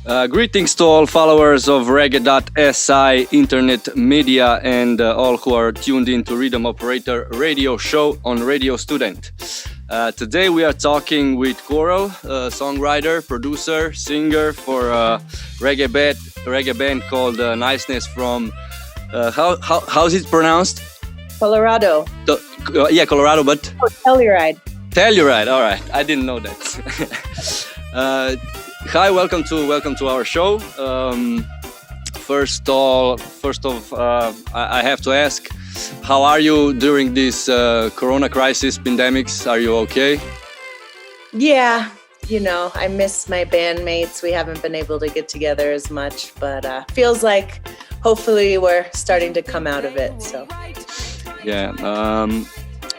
Greetings to all followers of Reggae.Si internet media and all who are tuned in to Rhythm Operator radio show on Radio Student. Today we are talking with Koral, songwriter, producer, singer for a reggae band called Niceness from how's it pronounced? Colorado. Colorado, but Telluride. Telluride. All right, I didn't know that. Hi, welcome to our show. First off, I have to ask, how are you during this Corona crisis, pandemics? Are you okay? Yeah, I miss my bandmates. We haven't been able to get together as much, but feels like hopefully we're starting to come out of it. So. Yeah.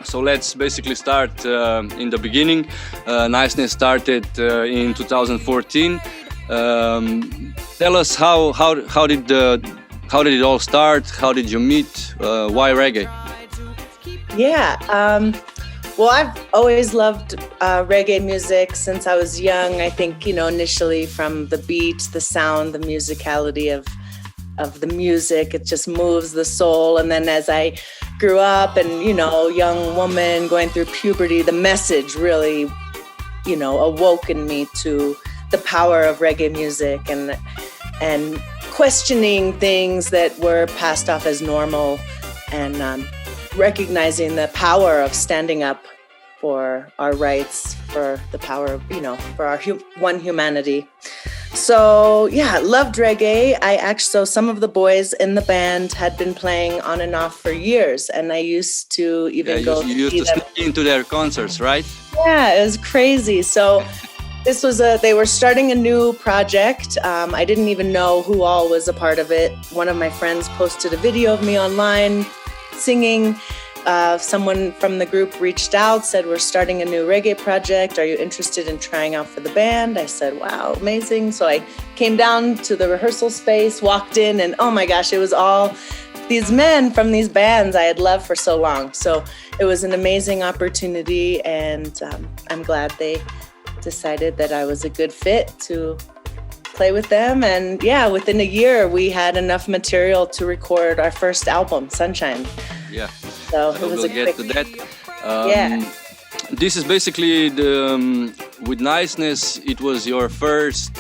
So let's basically start in the beginning. Niceness started in 2014. Tell us how did it all start? How did you meet? Why reggae? Yeah. Well, I've always loved reggae music since I was young. I think initially from the beat, the sound, the musicality of the music, it just moves the soul. And then as I grew up and, young woman going through puberty, the message really, awoke in me to the power of reggae music and questioning things that were passed off as normal and recognizing the power of standing up for our rights, for the power of, for our one humanity. So yeah, loved reggae. So some of the boys in the band had been playing on and off for years, and I used to even go. You used to sneak into their concerts, right? Yeah, it was crazy. So this was they were starting a new project. I didn't even know who all was a part of it. One of my friends posted a video of me online singing. Someone from the group reached out, said, we're starting a new reggae project. Are you interested in trying out for the band? I said, wow, amazing. So I came down to the rehearsal space, walked in, and oh my gosh, it was all these men from these bands I had loved for so long. So it was an amazing opportunity, and I'm glad they decided that I was a good fit to play with them. And yeah, within a year, we had enough material to record our first album, Sunshine. Yeah. So it was we'll get to that. This is basically with Niceness. It was your first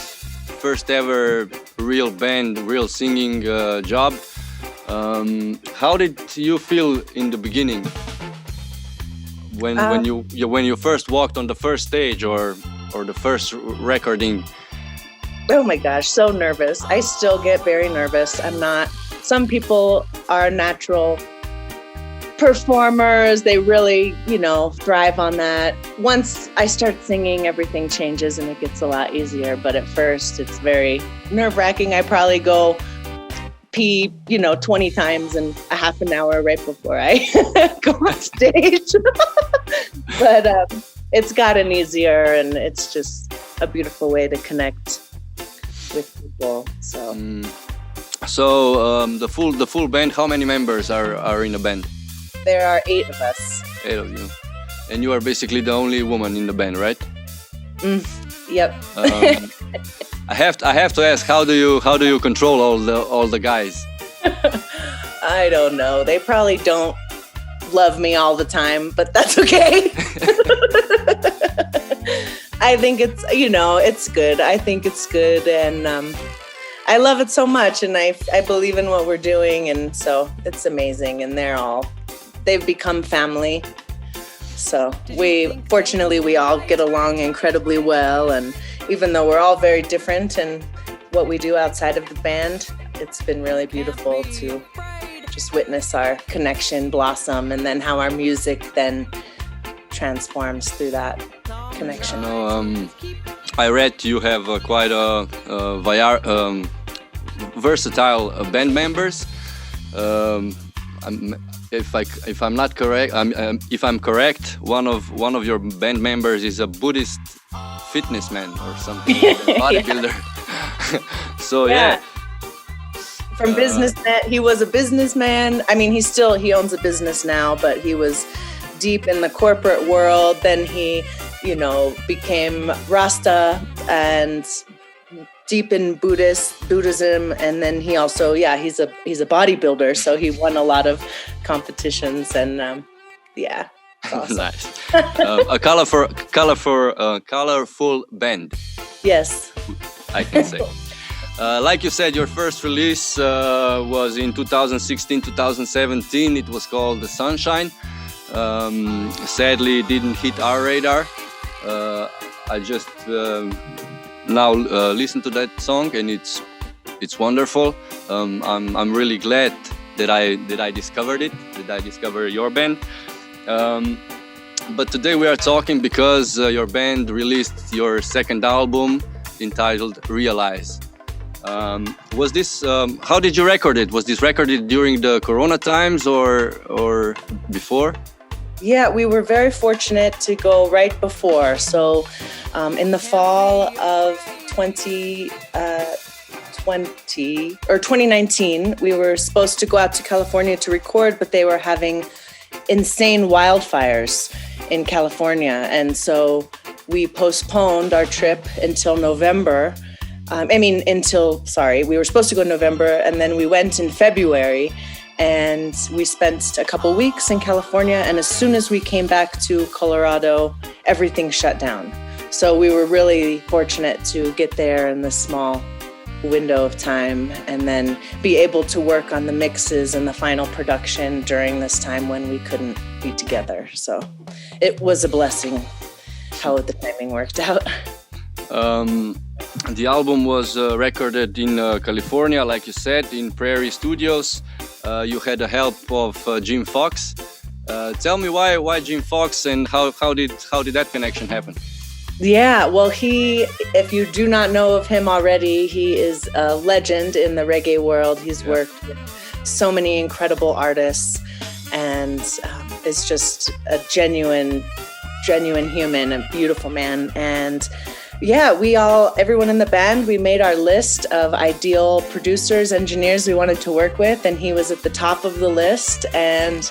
ever real band, real singing job. How did you feel in the beginning when you first walked on the first stage or the first recording? Oh my gosh, so nervous. I still get very nervous. I'm not. Some people are natural performers. They really, thrive on that. Once I start singing, everything changes and it gets a lot easier. But at first, it's very nerve-wracking. I probably go pee, 20 times in a half an hour right before I go on stage. But it's gotten easier, and it's just a beautiful way to connect with people. So, the full band. How many members are in a band? There are 8 of us. 8 of you, and you are basically the only woman in the band, right? Yep. I have to ask, how do you control all the guys? I don't know. They probably don't love me all the time, but that's okay. I think it's it's good. I think it's good, and I love it so much, and I believe in what we're doing, and so it's amazing. And they've become family. So fortunately we all get along incredibly well, and even though we're all very different in what we do outside of the band, it's been really beautiful to just witness our connection blossom, and then how our music then transforms through that connection. I read you have quite a versatile band members. If I'm not correct, if I'm correct, one of your band members is a Buddhist fitness man or something, bodybuilder. So yeah. From businessman, he was a businessman. I mean, he owns a business now, but he was deep in the corporate world. Then he, became Rasta and deep in Buddhism, and then he also, he's a bodybuilder, so he won a lot of competitions, and awesome. Nice. A colorful band. Yes, I can say. Like you said, your first release was in 2016, 2017. It was called The Sunshine. Sadly, it didn't hit our radar. I just now listen to that song, and it's wonderful. I'm really glad that I discovered it, that I discovered your band. But today we are talking because your band released your second album entitled Realize. Was this? How did you record it? Was this recorded during the Corona times or before? Yeah, we were very fortunate to go right before. So in the fall of 2019, we were supposed to go out to California to record, but they were having insane wildfires in California. And so we postponed our trip until November. We were supposed to go in November, and then we went in February. And we spent a couple weeks in California, and as soon as we came back to Colorado, everything shut down. So we were really fortunate to get there in this small window of time and then be able to work on the mixes and the final production during this time when we couldn't be together. So it was a blessing how the timing worked out. The album was recorded in California, like you said, in Prairie Studios. You had the help of Jim Fox. Tell me why Jim Fox, and how did that connection happen? Yeah, well, if you do not know of him already, he is a legend in the reggae world. He's worked with so many incredible artists, and is just a genuine human, a beautiful man. And everyone in the band, we made our list of ideal producers, engineers we wanted to work with, and he was at the top of the list. And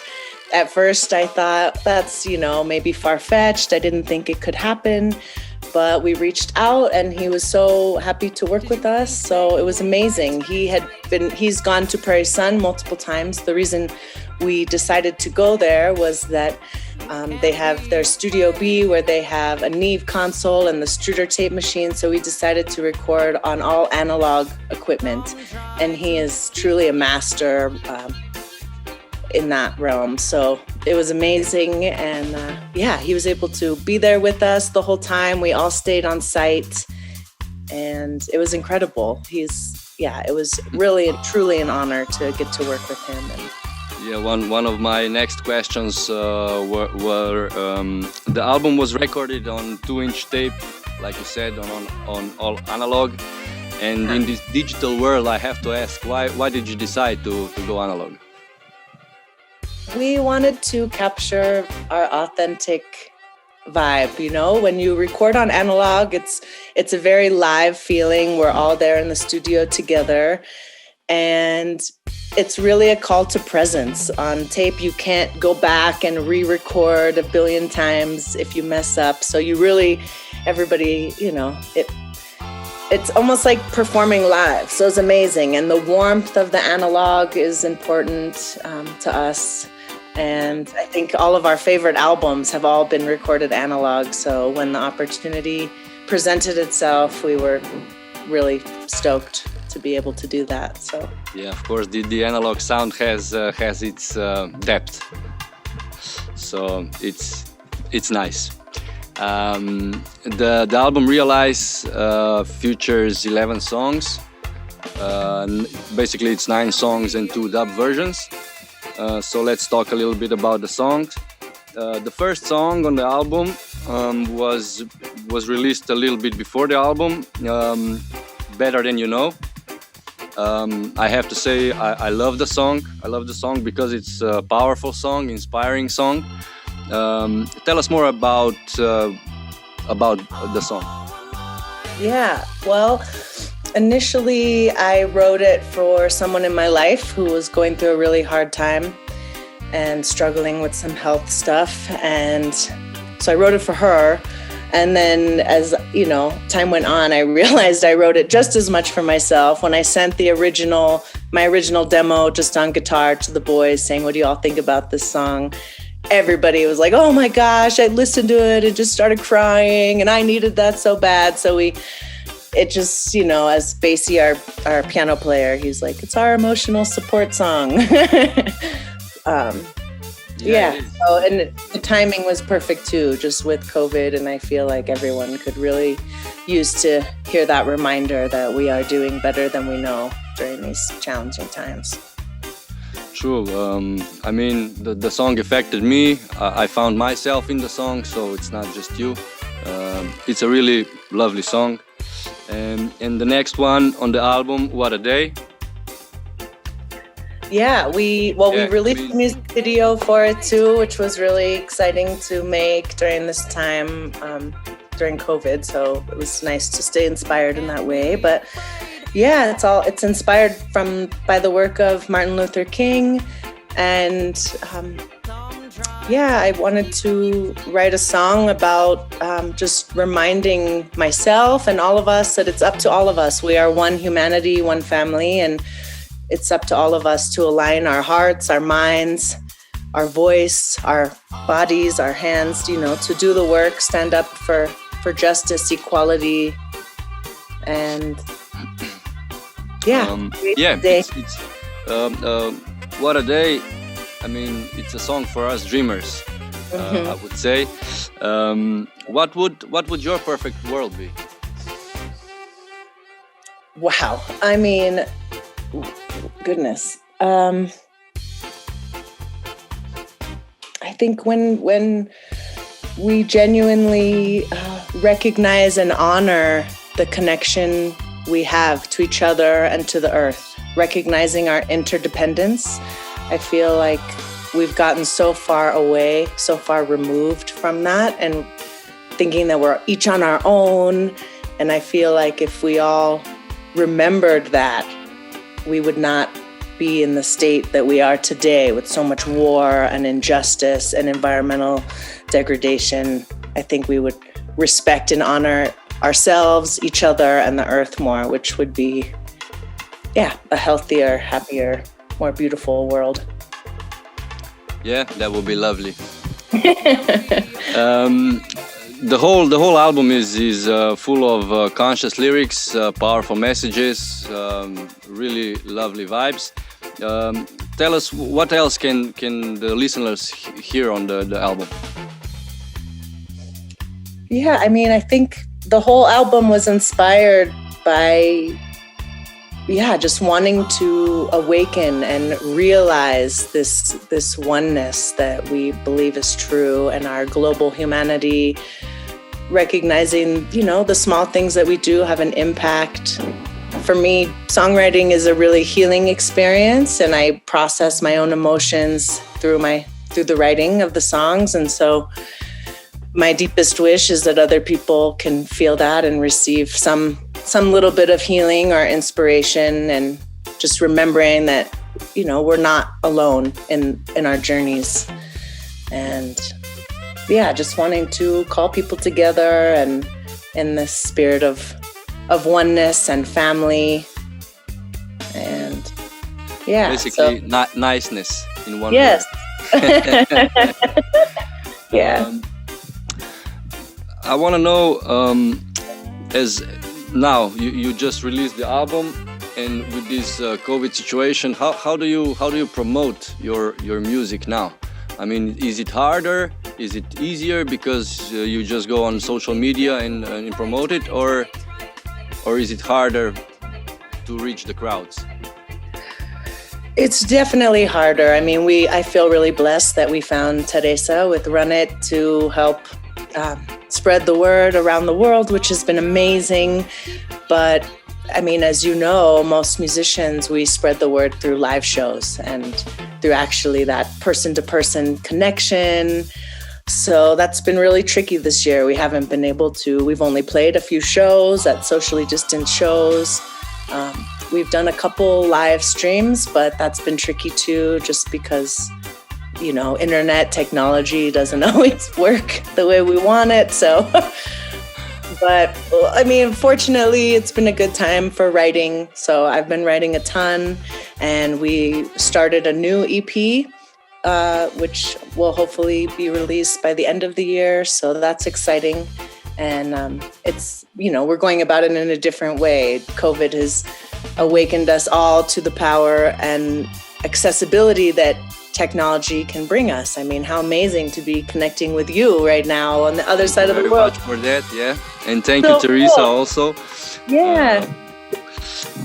at first I thought that's, maybe far-fetched. I didn't think it could happen, but we reached out and he was so happy to work with us. So it was amazing. He's gone to Prairie Sun multiple times. The reason we decided to go there was that they have their Studio B, where they have a Neve console and the Struder tape machine. So we decided to record on all analog equipment. And he is truly a master in that realm. So it was amazing. And he was able to be there with us the whole time. We all stayed on site and it was incredible. It was really truly an honor to get to work with him. One of my next questions were the album was recorded on 2-inch tape, like you said, on all analog. And in this digital world, I have to ask, why did you decide to go analog? We wanted to capture our authentic vibe. When you record on analog, it's a very live feeling. We're all there in the studio together. And it's really a call to presence. On tape, you can't go back and re-record a billion times if you mess up. So everybody, it's almost like performing live. So it's amazing. And the warmth of the analog is important to us. And I think all of our favorite albums have all been recorded analog. So when the opportunity presented itself, we were really stoked to be able to do that. So of course, the analog sound has its depth. So it's nice. The album Realize features 11 songs. Basically, it's 9 songs and 2 dub versions. So let's talk a little bit about the songs. The first song on the album was released a little bit before the album, Better Than You Know. I have to say I love the song. I love the song because it's a powerful song, inspiring song. Tell us more about the song. Yeah, well, initially I wrote it for someone in my life who was going through a really hard time and struggling with some health stuff. And so I wrote it for her. And then as, time went on, I realized I wrote it just as much for myself. When I sent my original demo just on guitar to the boys saying, what do you all think about this song? Everybody was like, oh my gosh, I listened to it and just started crying and I needed that so bad. So it just, as Basie, our piano player, he's like, it's our emotional support song. Yeah. So, and the timing was perfect too, just with COVID. And I feel like everyone could really use to hear that reminder that we are doing better than we know during these challenging times. True. I mean, the song affected me. I found myself in the song, so it's not just you. It's a really lovely song. And the next one on the album, What a Day. Yeah, we released a music video for it too, which was really exciting to make during this time, during COVID. So it was nice to stay inspired in that way. But yeah, it's inspired by the work of Martin Luther King. And I wanted to write a song about just reminding myself and all of us that it's up to all of us. We are one humanity, one family, and it's up to all of us to align our hearts, our minds, our voice, our bodies, our hands, to do the work, stand up for justice, equality, and it's What a Day. I mean, it's a song for us dreamers, I would say. What would your perfect world be? Wow. I mean, goodness. I think when we genuinely recognize and honor the connection we have to each other and to the earth, recognizing our interdependence, I feel like we've gotten so far away, so far removed from that, and thinking that we're each on our own. And I feel like if we all remembered that, we would not be in the state that we are today with so much war and injustice and environmental degradation. I think we would respect and honor ourselves, each other, and the earth more, which would be, a healthier, happier, more beautiful world. Yeah, that would be lovely. The whole album is full of conscious lyrics, powerful messages, really lovely vibes. Tell us, what else can the listeners hear on the album? Yeah, I mean, I think the whole album was inspired by just wanting to awaken and realize this oneness that we believe is true, and our global humanity, recognizing, the small things that we do have an impact. For me, songwriting is a really healing experience, and I process my own emotions through the writing of the songs. And so my deepest wish is that other people can feel that and receive some little bit of healing or inspiration, and just remembering that, we're not alone in our journeys. And just wanting to call people together and in this spirit of oneness and family. And basically niceness in one word. Yeah. I want to know, as now you just released the album, and with this COVID situation, how do you promote your music now? I mean, is it harder? Is it easier because you just go on social media and promote it, or is it harder to reach the crowds? It's definitely harder. I mean, I feel really blessed that we found Teresa with Run It to help spread the word around the world, which has been amazing. But I mean, as you know, most musicians, we spread the word through live shows and through actually that person-to-person connection. So that's been really tricky this year. We've only played a few shows at socially distant shows. We've done a couple live streams, but that's been tricky too, just because internet technology doesn't always work the way we want it. So, but I mean, fortunately, it's been a good time for writing. So I've been writing a ton, and we started a new EP, which will hopefully be released by the end of the year. So that's exciting. And it's, we're going about it in a different way. COVID has awakened us all to the power and accessibility that technology can bring us. I mean, how amazing to be connecting with you right now on the other side of the world. Much for that, yeah. And thank you, Teresa, cool. Also. Yeah.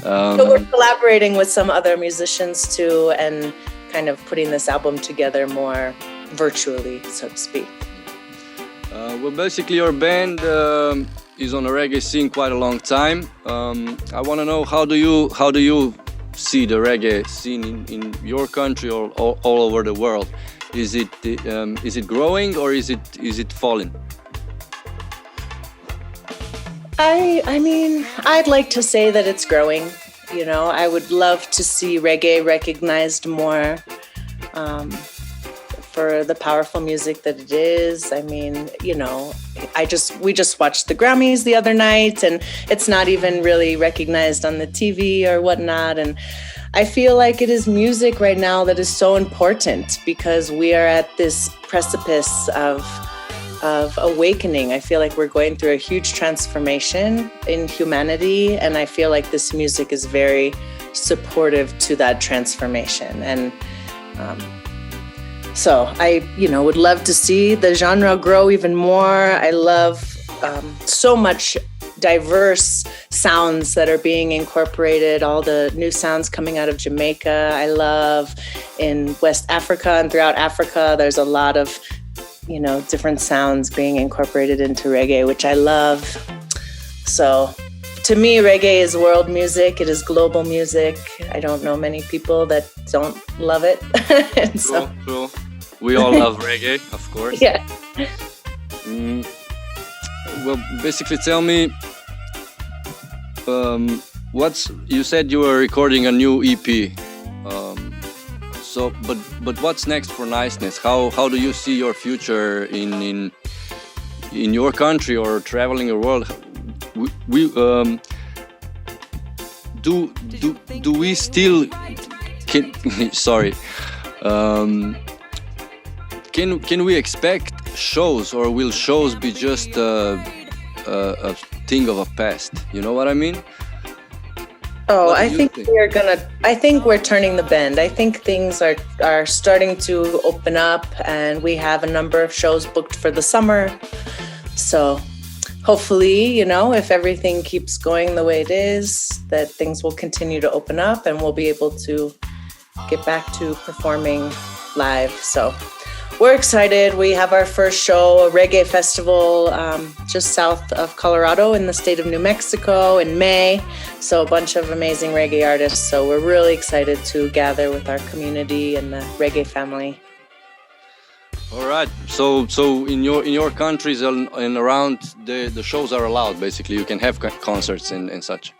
So we're collaborating with some other musicians too, and kind of putting this album together more virtually, so to speak. Well, basically, your band is on a reggae scene quite a long time. I want to know, how do you see the reggae scene in your country or all over the world? Is it growing or is it falling? I mean, I'd like to say that it's growing. I would love to see reggae recognized more for the powerful music that it is. I mean, we just watched the Grammys the other night, and it's not even really recognized on the TV or whatnot. And I feel like it is music right now that is so important, because we are at this precipice of awakening. I feel like we're going through a huge transformation in humanity, and I feel like this music is very supportive to that transformation. And so I, would love to see the genre grow even more. I love so much diverse sounds that are being incorporated, all the new sounds coming out of Jamaica. I love in West Africa and throughout Africa, there's a lot of, different sounds being incorporated into reggae, which I love. So to me, reggae is world music. It is global music. I don't know many people that don't love it. True. We all love reggae, of course. Yeah. Well, basically, tell me, you said you were recording a new EP. But what's next for Niceness? How do you see your future in your country or traveling the world? Do we still can we expect shows, or will shows be just a thing of a past? You know what I mean? Oh, I think we're turning the bend. I think things are starting to open up, and we have a number of shows booked for the summer. So hopefully, if everything keeps going the way it is, that things will continue to open up and we'll be able to get back to performing live. So we're excited. We have our first show, a reggae festival, just south of Colorado in the state of New Mexico in May. So a bunch of amazing reggae artists. So we're really excited to gather with our community and the reggae family. All right. So in your countries and around, the shows are allowed. Basically, you can have concerts and such.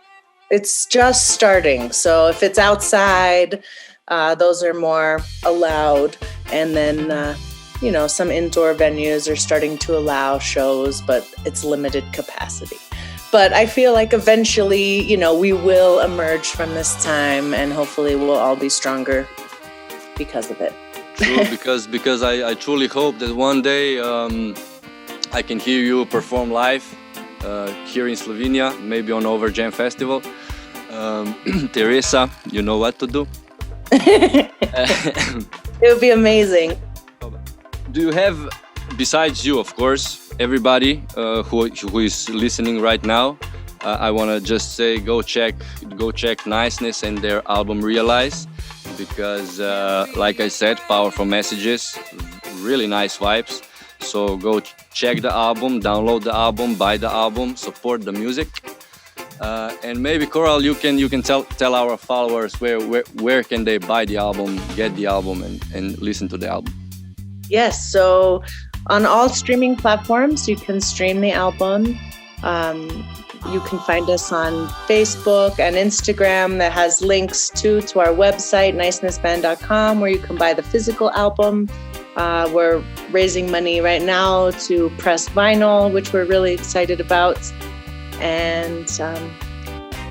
It's just starting. So if it's outside, those are more allowed, and then some indoor venues are starting to allow shows, but it's limited capacity. But I feel like eventually, we will emerge from this time, and hopefully we'll all be stronger because of it. True, because I truly hope that one day I can hear you perform live here in Slovenia, maybe on Over Jam Festival. Teresa, you know what to do. It would be amazing. Do you have, besides you, of course, everybody who is listening right now, I want to just say go check Niceness and their album Realize, because like I said, powerful messages, really nice vibes. So go check the album, download the album, buy the album, support the music. And maybe Koral, you can tell our followers where can they buy the album, get the album, and listen to the album. Yes, so on all streaming platforms, you can stream the album. you can find us on Facebook and Instagram that has links to our website, nicenessband.com, where you can buy the physical album. We're raising money right now to press vinyl, which we're really excited about. And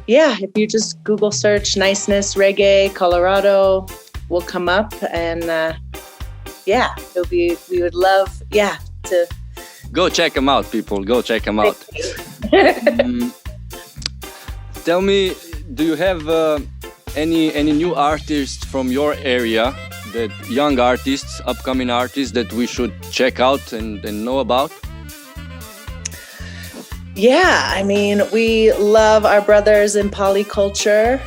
if you just Google search Niceness Reggae Colorado, we'll come up. And we would love, to go check them out, people. Go check them out. Tell me, do you have any new artists from your area, that young artists, upcoming artists that we should check out and know about? Yeah, I mean, we love our brothers in Polyculture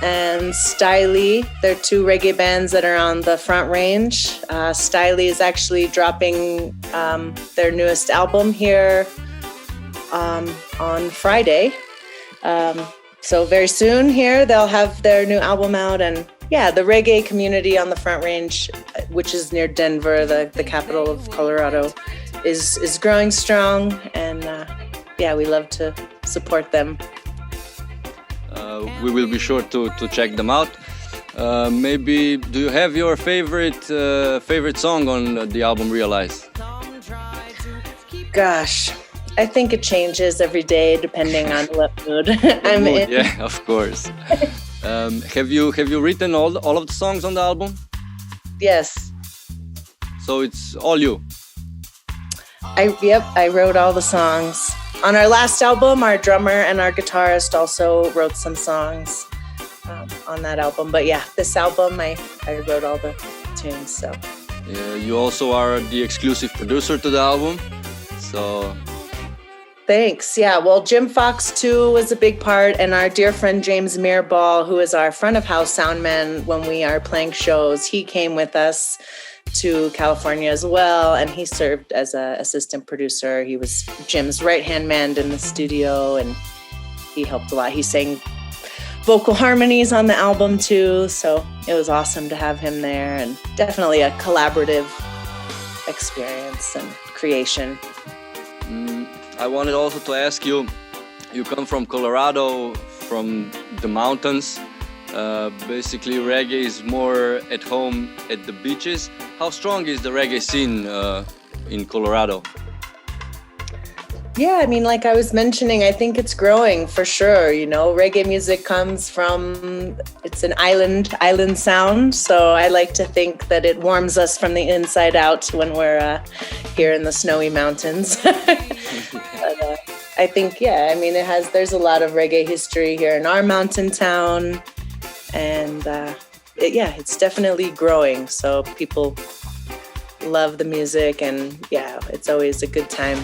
and Styly. They're two reggae bands that are on the Front Range. Styly is actually dropping their newest album here on Friday. So very soon here, they'll have their new album out. And the reggae community on the Front Range, which is near Denver, the capital of Colorado, is growing strong. And we love to support them. We will be sure to check them out. Maybe, do you have your favorite song on the album Realize? Gosh, I think it changes every day depending on what mood I'm in. Yeah, of course. Have you written all of the songs on the album? Yes. So it's all you? I wrote all the songs. On our last album, our drummer and our guitarist also wrote some songs on that album. But this album, I wrote all the tunes. So you also are the exclusive producer to the album. So thanks. Yeah, well, Jim Fox too was a big part, and our dear friend James Mirabal, who is our front of house soundman when we are playing shows, he came with us to California as well, and he served as an assistant producer. He was Jim's right-hand man in the studio, and he helped a lot. He sang vocal harmonies on the album too, so it was awesome to have him there, and definitely a collaborative experience and creation. I wanted also to ask you, you come from Colorado, from the mountains. Basically, reggae is more at home at the beaches. How strong is the reggae scene in Colorado? Yeah, I mean, like I was mentioning, I think it's growing for sure. You know, reggae music comes from, it's an island sound. So I like to think that it warms us from the inside out when we're here in the snowy mountains. But, I think, there's a lot of reggae history here in our mountain town. And it's definitely growing. So people love the music, and it's always a good time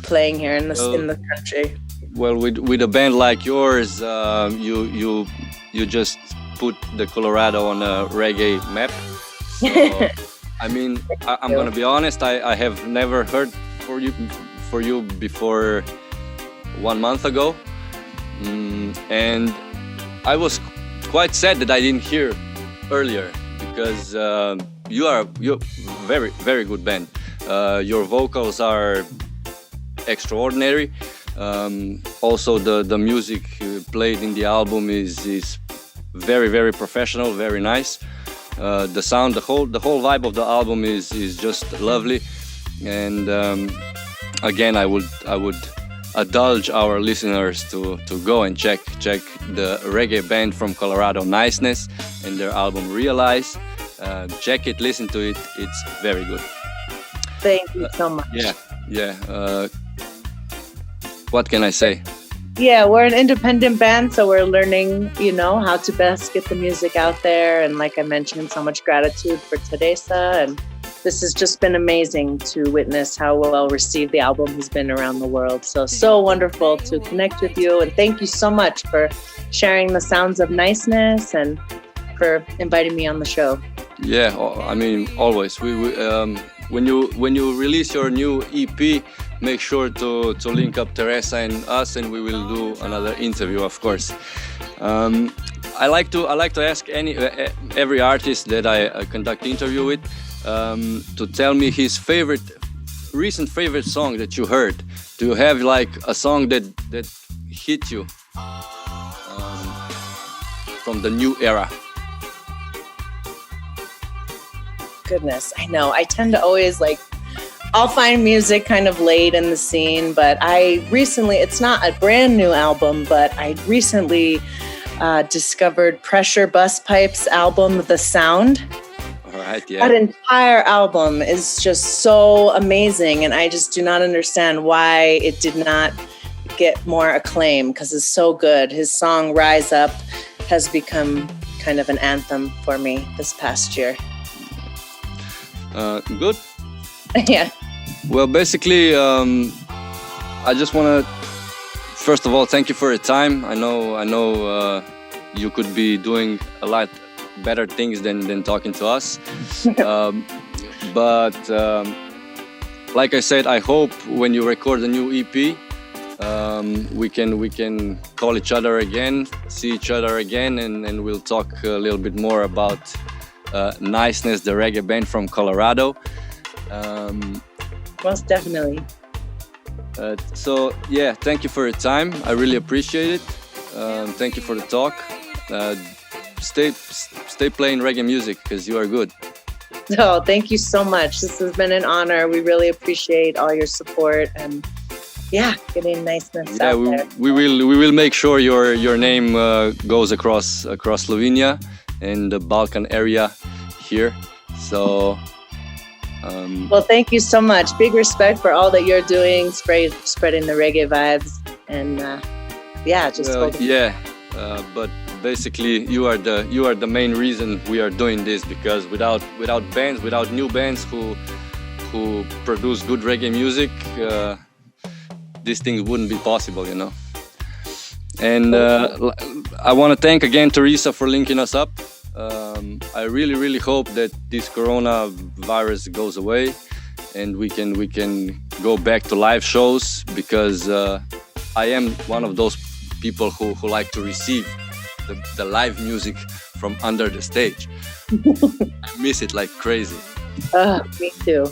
playing here in the country. Well, with a band like yours, you just put the Colorado on a reggae map. So, I'm gonna be honest. I have never heard for you before 1 month ago, and I was quite sad that I didn't hear earlier, because you're very, very good band. Your vocals are extraordinary. Also, the music played in the album is very, very professional, very nice. The sound, the whole vibe of the album is just lovely. And again, I would indulge our listeners to go and check the reggae band from Colorado, Niceness, and their album Realize. Check it, listen to it. It's very good. Thank you so much. What can I say? Yeah, we're an independent band, so we're learning, how to best get the music out there. And like I mentioned, so much gratitude for Teresa, and this has just been amazing to witness how well received the album has been around the world. So wonderful to connect with you. And thank you so much for sharing the sounds of Niceness and for inviting me on the show. Yeah, always. When you release your new EP, make sure to link up Teresa and us, and we will do another interview, of course. I like to ask every artist that I conduct interview with to tell me his recent favorite song that you heard Do you have like a song that hit you from the new era? Goodness, I know. I tend to always I'll find music kind of late in the scene, but it's not a brand new album, but I recently discovered Pressure Busspipe's album, The Sound. All right, yeah. That entire album is just so amazing, and I just do not understand why it did not get more acclaim, because it's so good. His song Rise Up has become kind of an anthem for me this past year. Good. Yeah. Well, basically, I just want to, first of all, thank you for your time. I know you could be doing a lot better things than talking to us. But like I said, I hope when you record a new EP, we can call each other again, see each other again, and we'll talk a little bit more about Niceness, the reggae band from Colorado. Most definitely. So yeah, thank you for your time. I really appreciate it. Thank you for the talk. Stay playing reggae music because you are good. Oh, thank you so much. This has been an honor. We really appreciate all your support and getting Niceness out there. we will make sure your name goes across Slovenia and the Balkan area here. So well, thank you so much. Big respect for all that you're doing, spreading the reggae vibes, and but basically you are the main reason we are doing this, because without bands, without new bands who produce good reggae music, these things wouldn't be possible, you know. And I want to thank again Teresa for linking us up. I really hope that this coronavirus goes away and we can go back to live shows, because I am one of those people who like to receive the live music from under the stage. I miss it like crazy. Me too.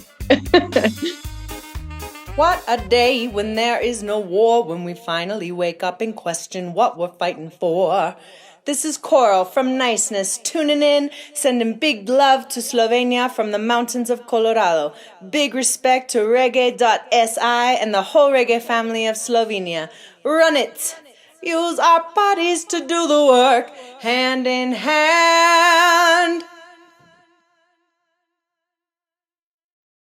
What a day when there is no war, when we finally wake up and question what we're fighting for. This is Koral from Niceness, tuning in, sending big love to Slovenia from the mountains of Colorado. Big respect to Reggae.Si and the whole reggae family of Slovenia. Run it! Use our bodies to do the work, hand in hand.